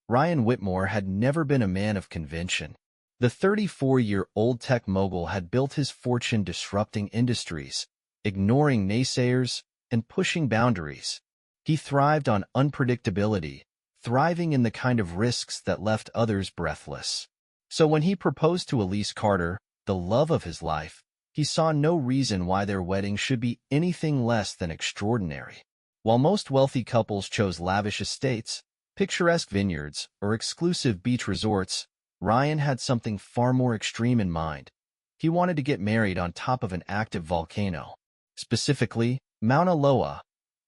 Ryan Whitmore had never been a man of convention. The 34-year-old tech mogul had built his fortune disrupting industries, ignoring naysayers, and pushing boundaries. He thrived on unpredictability, thriving in the kind of risks that left others breathless. So when he proposed to Elise Carter, the love of his life, he saw no reason why their wedding should be anything less than extraordinary. While most wealthy couples chose lavish estates, picturesque vineyards, or exclusive beach resorts, Ryan had something far more extreme in mind. He wanted to get married on top of an active volcano. Specifically, Mauna Loa,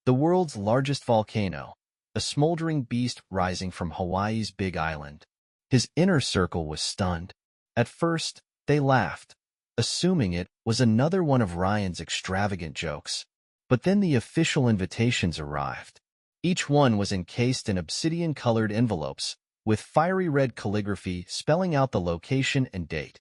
the world's largest volcano, a smoldering beast rising from Hawaii's Big Island. His inner circle was stunned. At first, they laughed, assuming it was another one of Ryan's extravagant jokes. But then the official invitations arrived. Each one was encased in obsidian-colored envelopes, with fiery red calligraphy spelling out the location and date.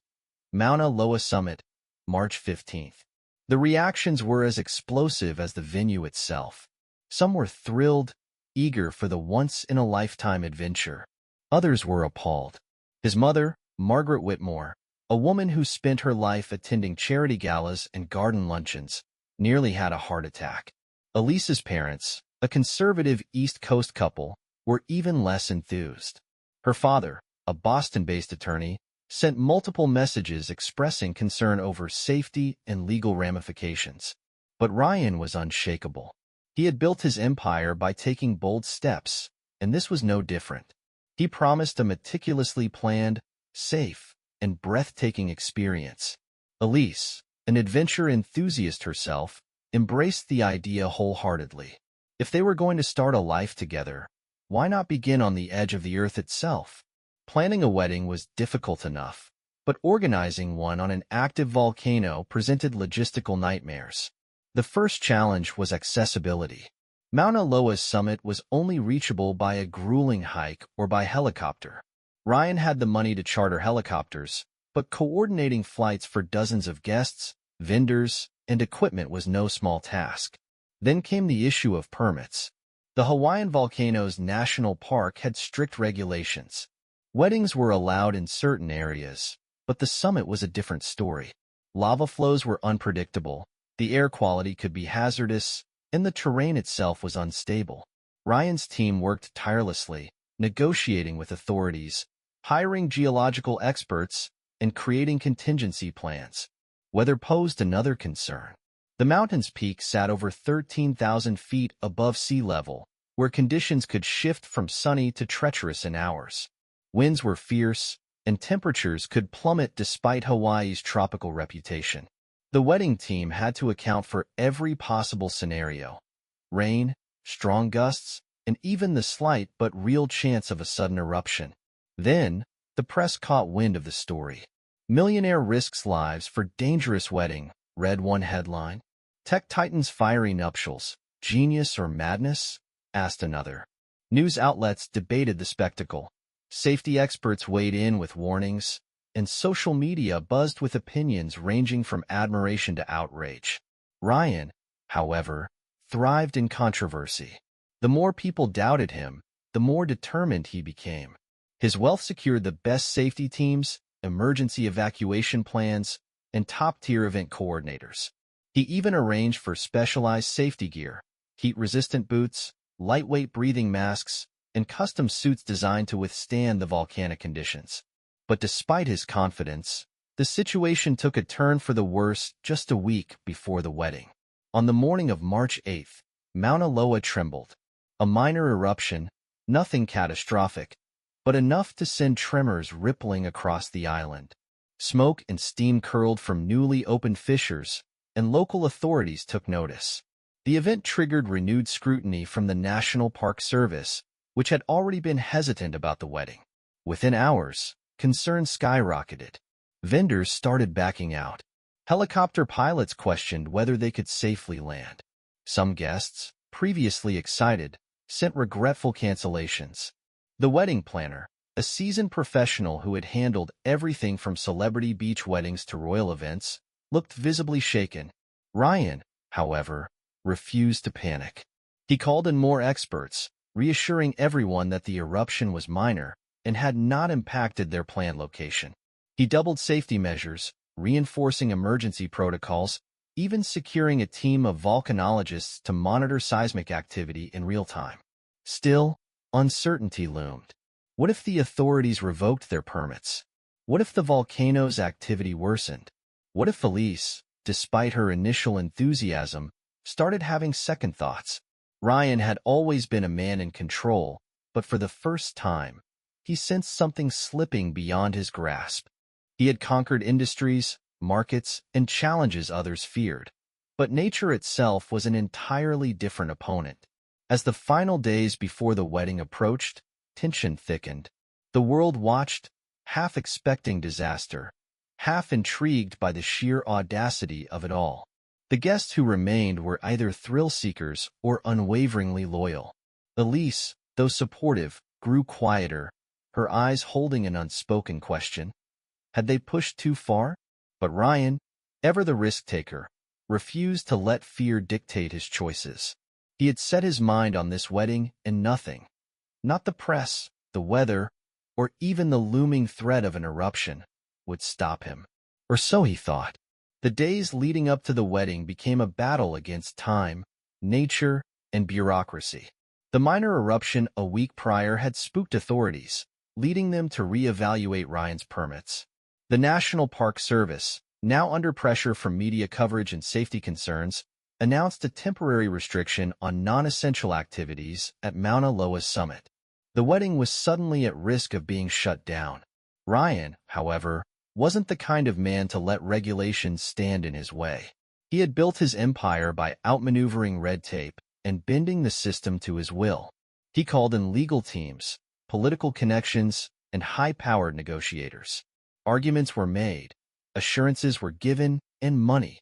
Mauna Loa Summit, March 15th. The reactions were as explosive as the venue itself. Some were thrilled, eager for the once-in-a-lifetime adventure. Others were appalled. His mother, Margaret Whitmore, a woman who spent her life attending charity galas and garden luncheons, nearly had a heart attack. Elise's parents, a conservative East Coast couple, were even less enthused. Her father, a Boston-based attorney, sent multiple messages expressing concern over safety and legal ramifications. But Ryan was unshakable. He had built his empire by taking bold steps, and this was no different. He promised a meticulously planned, safe, and breathtaking experience. Elise, an adventure enthusiast herself, embraced the idea wholeheartedly. If they were going to start a life together, why not begin on the edge of the earth itself? Planning a wedding was difficult enough, but organizing one on an active volcano presented logistical nightmares. The first challenge was accessibility. Mauna Loa's summit was only reachable by a grueling hike or by helicopter. Ryan had the money to charter helicopters, but coordinating flights for dozens of guests, vendors, and equipment was no small task. Then came the issue of permits. The Hawaiian Volcanoes National Park had strict regulations. Weddings were allowed in certain areas, but the summit was a different story. Lava flows were unpredictable, the air quality could be hazardous, and the terrain itself was unstable. Ryan's team worked tirelessly, negotiating with authorities, hiring geological experts, and creating contingency plans. Weather posed another concern. The mountain's peak sat over 13,000 feet above sea level, where conditions could shift from sunny to treacherous in hours. Winds were fierce, and temperatures could plummet despite Hawaii's tropical reputation. The wedding team had to account for every possible scenario: rain, strong gusts, and even the slight but real chance of a sudden eruption. Then, the press caught wind of the story. "Millionaire risks lives for dangerous wedding," read one headline. "Tech Titan's fiery nuptials, genius or madness?" asked another. News outlets debated the spectacle. Safety experts weighed in with warnings, and social media buzzed with opinions ranging from admiration to outrage. Ryan, however, thrived in controversy. The more people doubted him, the more determined he became. His wealth secured the best safety teams, emergency evacuation plans, and top-tier event coordinators. He even arranged for specialized safety gear, heat-resistant boots, lightweight breathing masks, and custom suits designed to withstand the volcanic conditions. But despite his confidence, the situation took a turn for the worse just a week before the wedding. On the morning of March 8th, Mauna Loa trembled. A minor eruption, nothing catastrophic, but enough to send tremors rippling across the island. Smoke and steam curled from newly opened fissures, and local authorities took notice. The event triggered renewed scrutiny from the National Park Service, which had already been hesitant about the wedding. Within hours, concerns skyrocketed. Vendors started backing out. Helicopter pilots questioned whether they could safely land. Some guests, previously excited, sent regretful cancellations. The wedding planner, a seasoned professional who had handled everything from celebrity beach weddings to royal events, looked visibly shaken. Ryan, however, refused to panic. He called in more experts, reassuring everyone that the eruption was minor and had not impacted their planned location. He doubled safety measures, reinforcing emergency protocols, even securing a team of volcanologists to monitor seismic activity in real time. Still, uncertainty loomed. What if the authorities revoked their permits? What if the volcano's activity worsened? What if Elise, despite her initial enthusiasm, started having second thoughts? Ryan had always been a man in control, but for the first time, he sensed something slipping beyond his grasp. He had conquered industries, markets, and challenges others feared. But nature itself was an entirely different opponent. As the final days before the wedding approached, tension thickened. The world watched, half expecting disaster, half intrigued by the sheer audacity of it all. The guests who remained were either thrill-seekers or unwaveringly loyal. Elise, though supportive, grew quieter, her eyes holding an unspoken question. Had they pushed too far? But Ryan, ever the risk-taker, refused to let fear dictate his choices. He had set his mind on this wedding and nothing, not the press, the weather, or even the looming threat of an eruption, would stop him. Or so he thought. The days leading up to the wedding became a battle against time, nature, and bureaucracy. The minor eruption a week prior had spooked authorities, leading them to reevaluate Ryan's permits. The National Park Service, now under pressure from media coverage and safety concerns, announced a temporary restriction on non-essential activities at Mauna Loa's summit. The wedding was suddenly at risk of being shut down. Ryan, however, wasn't the kind of man to let regulations stand in his way. He had built his empire by outmaneuvering red tape and bending the system to his will. He called in legal teams, political connections, and high-powered negotiators. Arguments were made, assurances were given, and money,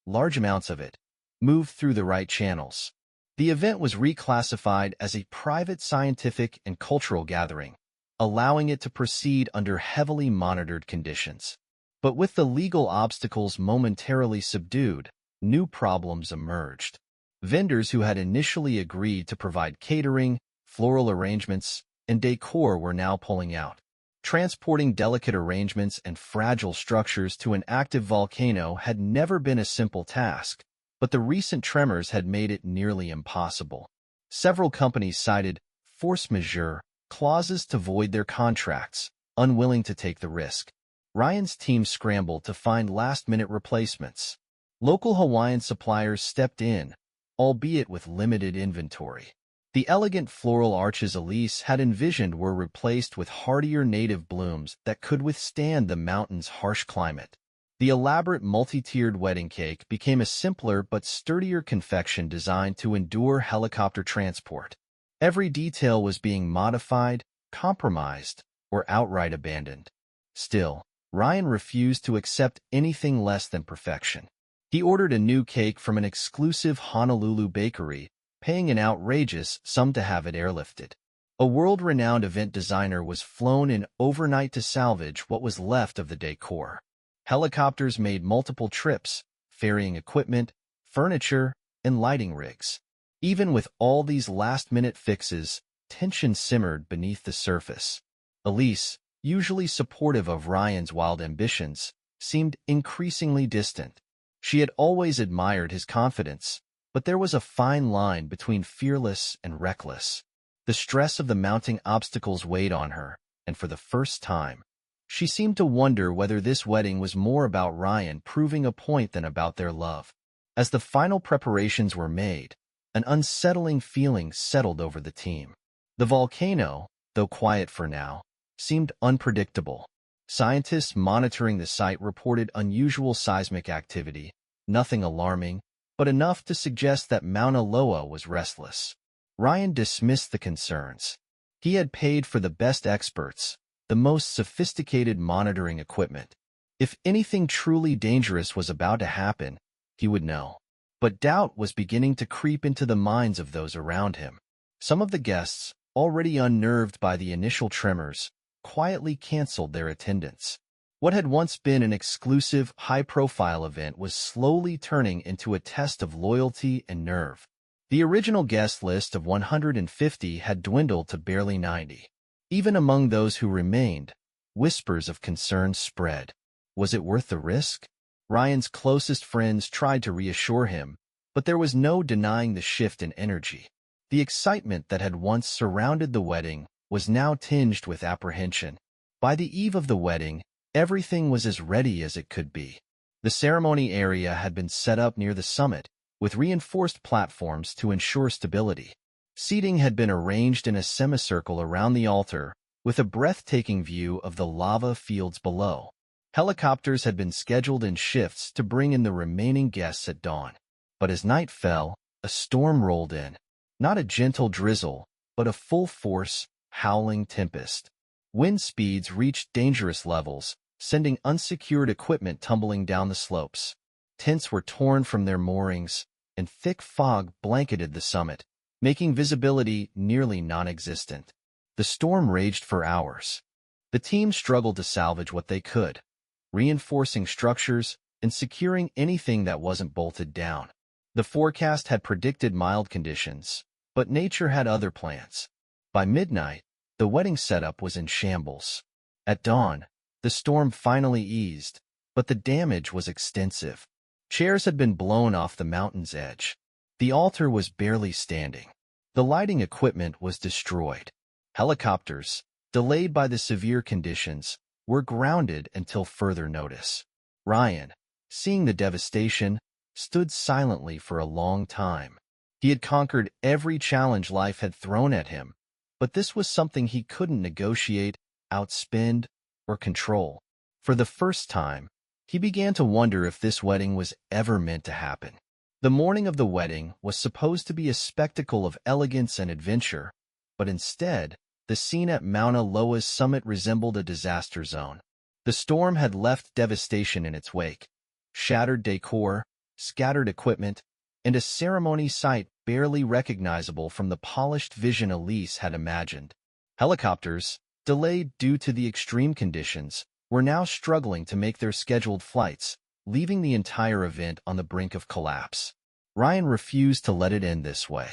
large amounts of it, moved through the right channels. The event was reclassified as a private scientific and cultural gathering, allowing it to proceed under heavily monitored conditions. But with the legal obstacles momentarily subdued, new problems emerged. Vendors who had initially agreed to provide catering, floral arrangements, and decor were now pulling out. Transporting delicate arrangements and fragile structures to an active volcano had never been a simple task, but the recent tremors had made it nearly impossible. Several companies cited force majeure clauses to void their contracts, unwilling to take the risk. Ryan's team scrambled to find last-minute replacements. Local Hawaiian suppliers stepped in, albeit with limited inventory. The elegant floral arches Elise had envisioned were replaced with hardier native blooms that could withstand the mountain's harsh climate. The elaborate multi-tiered wedding cake became a simpler but sturdier confection designed to endure helicopter transport. Every detail was being modified, compromised, or outright abandoned. Still, Ryan refused to accept anything less than perfection. He ordered a new cake from an exclusive Honolulu bakery, paying an outrageous sum to have it airlifted. A world-renowned event designer was flown in overnight to salvage what was left of the decor. Helicopters made multiple trips, ferrying equipment, furniture, and lighting rigs. Even with all these last-minute fixes, tension simmered beneath the surface. Elise, usually supportive of Ryan's wild ambitions, seemed increasingly distant. She had always admired his confidence, but there was a fine line between fearless and reckless. The stress of the mounting obstacles weighed on her, and for the first time, she seemed to wonder whether this wedding was more about Ryan proving a point than about their love. As the final preparations were made, an unsettling feeling settled over the team. The volcano, though quiet for now, seemed unpredictable. Scientists monitoring the site reported unusual seismic activity, nothing alarming, but enough to suggest that Mauna Loa was restless. Ryan dismissed the concerns. He had paid for the best experts, the most sophisticated monitoring equipment. If anything truly dangerous was about to happen, he would know. But doubt was beginning to creep into the minds of those around him. Some of the guests, already unnerved by the initial tremors, quietly canceled their attendance. What had once been an exclusive, high-profile event was slowly turning into a test of loyalty and nerve. The original guest list of 150 had dwindled to barely 90. Even among those who remained, whispers of concern spread. Was it worth the risk? Ryan's closest friends tried to reassure him, but there was no denying the shift in energy. The excitement that had once surrounded the wedding was now tinged with apprehension. By the eve of the wedding, everything was as ready as it could be. The ceremony area had been set up near the summit, with reinforced platforms to ensure stability. Seating had been arranged in a semicircle around the altar, with a breathtaking view of the lava fields below. Helicopters had been scheduled in shifts to bring in the remaining guests at dawn. But as night fell, a storm rolled in. Not a gentle drizzle, but a full-force, howling tempest. Wind speeds reached dangerous levels, sending unsecured equipment tumbling down the slopes. Tents were torn from their moorings, and thick fog blanketed the summit, making visibility nearly non-existent. The storm raged for hours. The team struggled to salvage what they could, reinforcing structures and securing anything that wasn't bolted down. The forecast had predicted mild conditions, but nature had other plans. By midnight, the wedding setup was in shambles. At dawn, the storm finally eased, but the damage was extensive. Chairs had been blown off the mountain's edge. The altar was barely standing. The lighting equipment was destroyed. Helicopters, delayed by the severe conditions, were grounded until further notice. Ryan, seeing the devastation, stood silently for a long time. He had conquered every challenge life had thrown at him, but this was something he couldn't negotiate, outspend, or control. For the first time, he began to wonder if this wedding was ever meant to happen. The morning of the wedding was supposed to be a spectacle of elegance and adventure, but instead, the scene at Mauna Loa's summit resembled a disaster zone. The storm had left devastation in its wake. Shattered decor, scattered equipment, and a ceremony site barely recognizable from the polished vision Elise had imagined. Helicopters, delayed due to the extreme conditions, were now struggling to make their scheduled flights, leaving the entire event on the brink of collapse. Ryan refused to let it end this way.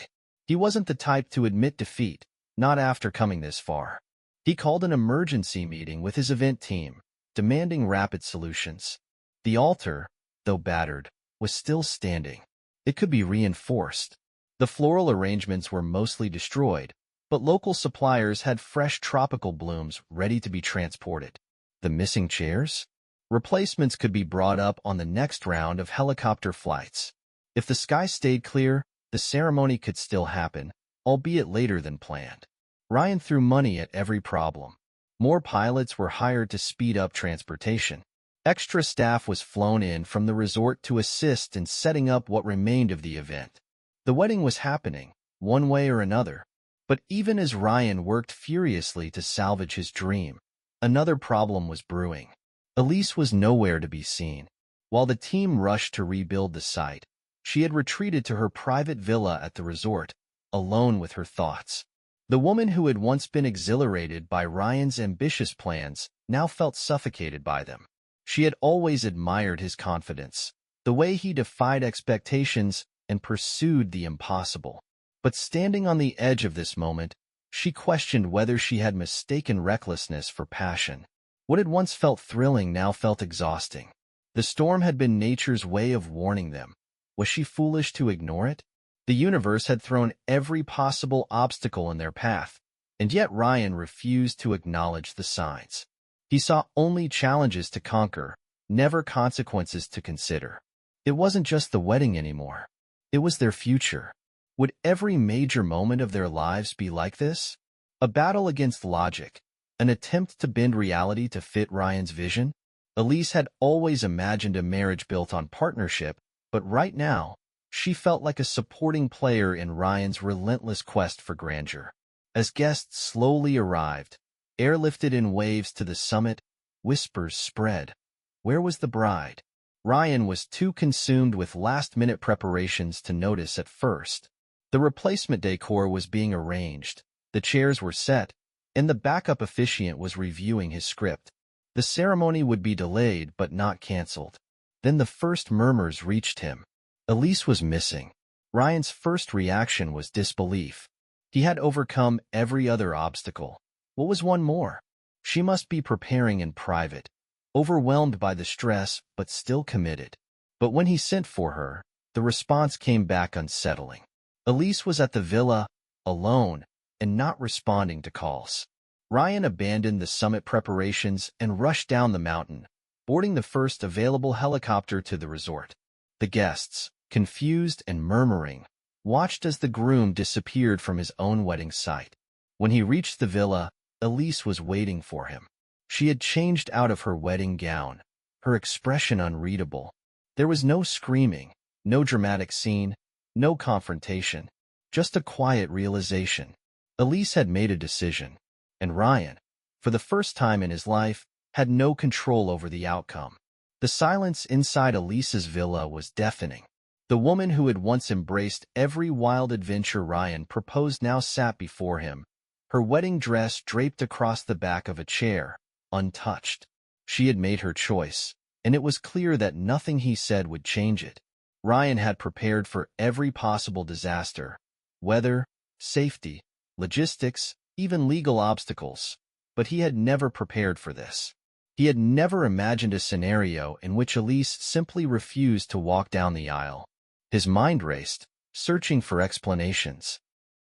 He wasn't the type to admit defeat, not after coming this far. He called an emergency meeting with his event team, demanding rapid solutions. The altar, though battered, was still standing. It could be reinforced. The floral arrangements were mostly destroyed, but local suppliers had fresh tropical blooms ready to be transported. The missing chairs? Replacements could be brought up on the next round of helicopter flights. If the sky stayed clear, the ceremony could still happen, albeit later than planned. Ryan threw money at every problem. More pilots were hired to speed up transportation. Extra staff was flown in from the resort to assist in setting up what remained of the event. The wedding was happening, one way or another. But even as Ryan worked furiously to salvage his dream, another problem was brewing. Elise was nowhere to be seen. While the team rushed to rebuild the site, she had retreated to her private villa at the resort, alone with her thoughts. The woman who had once been exhilarated by Ryan's ambitious plans now felt suffocated by them. She had always admired his confidence, the way he defied expectations and pursued the impossible. But standing on the edge of this moment, she questioned whether she had mistaken recklessness for passion. What had once felt thrilling now felt exhausting. The storm had been nature's way of warning them. Was she foolish to ignore it? The universe had thrown every possible obstacle in their path, and yet Ryan refused to acknowledge the signs. He saw only challenges to conquer, never consequences to consider. It wasn't just the wedding anymore. It was their future. Would every major moment of their lives be like this? A battle against logic, an attempt to bend reality to fit Ryan's vision? Elise had always imagined a marriage built on partnership, but right now, she felt like a supporting player in Ryan's relentless quest for grandeur. As guests slowly arrived, airlifted in waves to the summit, whispers spread. Where was the bride? Ryan was too consumed with last-minute preparations to notice at first. The replacement decor was being arranged, the chairs were set, and the backup officiant was reviewing his script. The ceremony would be delayed but not canceled. Then the first murmurs reached him. Elise was missing. Ryan's first reaction was disbelief. He had overcome every other obstacle. What was one more? She must be preparing in private, overwhelmed by the stress but still committed. But when he sent for her, the response came back unsettling. Elise was at the villa, alone, and not responding to calls. Ryan abandoned the summit preparations and rushed down the mountain, boarding the first available helicopter to the resort. The guests, confused and murmuring, watched as the groom disappeared from his own wedding site. When he reached the villa, Elise was waiting for him. She had changed out of her wedding gown, her expression unreadable. There was no screaming, no dramatic scene, no confrontation, just a quiet realization. Elise had made a decision, and Ryan, for the first time in his life, had no control over the outcome. The silence inside Elise's villa was deafening. The woman who had once embraced every wild adventure Ryan proposed now sat before him, her wedding dress draped across the back of a chair, untouched. She had made her choice, and it was clear that nothing he said would change it. Ryan had prepared for every possible disaster, weather, safety, logistics, even legal obstacles, but he had never prepared for this. He had never imagined a scenario in which Elise simply refused to walk down the aisle. His mind raced, searching for explanations.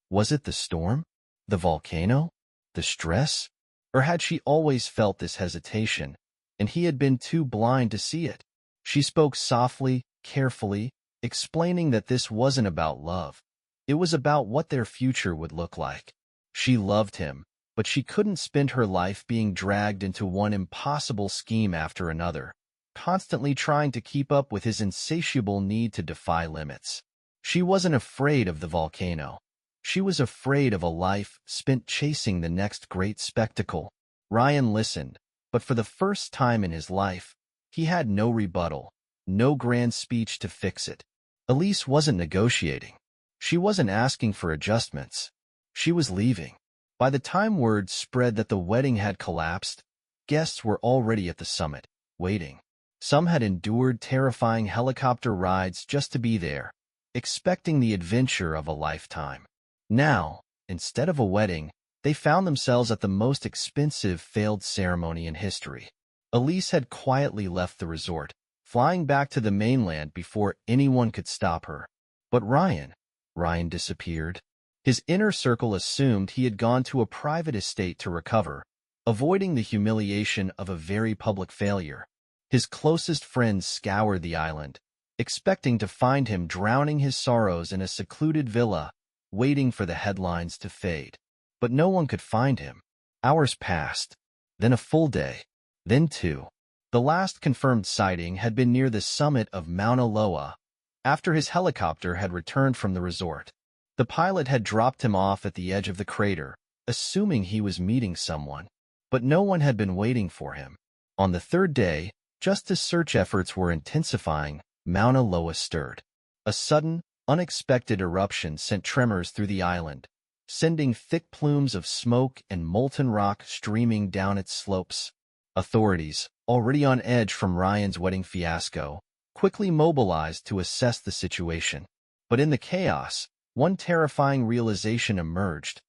Was it the storm? The volcano? The stress? Or had she always felt this hesitation, and he had been too blind to see it? She spoke softly, carefully, explaining that this wasn't about love. It was about what their future would look like. She loved him, but she couldn't spend her life being dragged into one impossible scheme after another, constantly trying to keep up with his insatiable need to defy limits. She wasn't afraid of the volcano. She was afraid of a life spent chasing the next great spectacle. Ryan listened, but for the first time in his life, he had no rebuttal, no grand speech to fix it. Elise wasn't negotiating. She wasn't asking for adjustments. She was leaving. By the time word spread that the wedding had collapsed, guests were already at the summit, waiting. Some had endured terrifying helicopter rides just to be there, expecting the adventure of a lifetime. Now, instead of a wedding, they found themselves at the most expensive failed ceremony in history. Elise had quietly left the resort, flying back to the mainland before anyone could stop her. But Ryan disappeared. His inner circle assumed he had gone to a private estate to recover, avoiding the humiliation of a very public failure. His closest friends scoured the island, expecting to find him drowning his sorrows in a secluded villa, waiting for the headlines to fade. But no one could find him. Hours passed, then a full day, then two. The last confirmed sighting had been near the summit of Mauna Loa, after his helicopter had returned from the resort. The pilot had dropped him off at the edge of the crater, assuming he was meeting someone. But no one had been waiting for him. On the third day, just as search efforts were intensifying, Mauna Loa stirred. A sudden, unexpected eruption sent tremors through the island, sending thick plumes of smoke and molten rock streaming down its slopes. Authorities, already on edge from Ryan's wedding fiasco, quickly mobilized to assess the situation. But in the chaos, one terrifying realization emerged.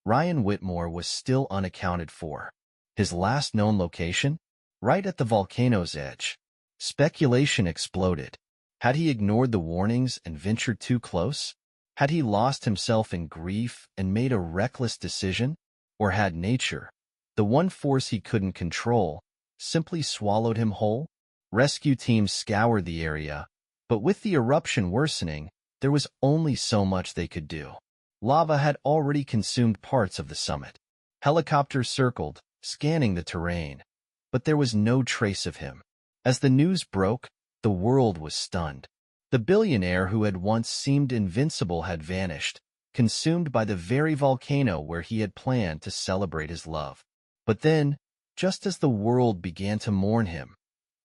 Ryan Whitmore was still unaccounted for. His last known location? Right at the volcano's edge. Speculation exploded. Had he ignored the warnings and ventured too close? Had he lost himself in grief and made a reckless decision? Or had nature, the one force he couldn't control, simply swallowed him whole? Rescue teams scoured the area, but with the eruption worsening, there was only so much they could do. Lava had already consumed parts of the summit. Helicopters circled, scanning the terrain, but there was no trace of him. As the news broke, the world was stunned. The billionaire who had once seemed invincible had vanished, consumed by the very volcano where he had planned to celebrate his love. But then, just as the world began to mourn him,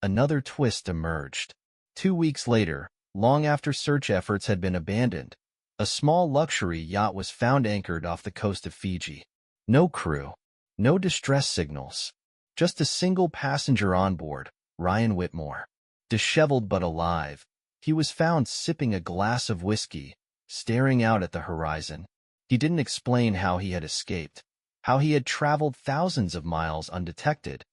another twist emerged. 2 weeks later, long after search efforts had been abandoned, a small luxury yacht was found anchored off the coast of Fiji. No crew, no distress signals, just a single passenger on board, Ryan Whitmore. Disheveled but alive, he was found sipping a glass of whiskey, staring out at the horizon. He didn't explain how he had escaped, how he had traveled thousands of miles undetected,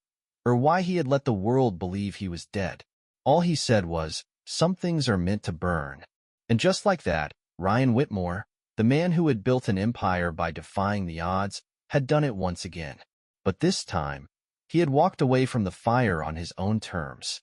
or why he had let the world believe he was dead. All he said was, "Some things are meant to burn." And just like that, Ryan Whitmore, the man who had built an empire by defying the odds, had done it once again. But this time, he had walked away from the fire on his own terms.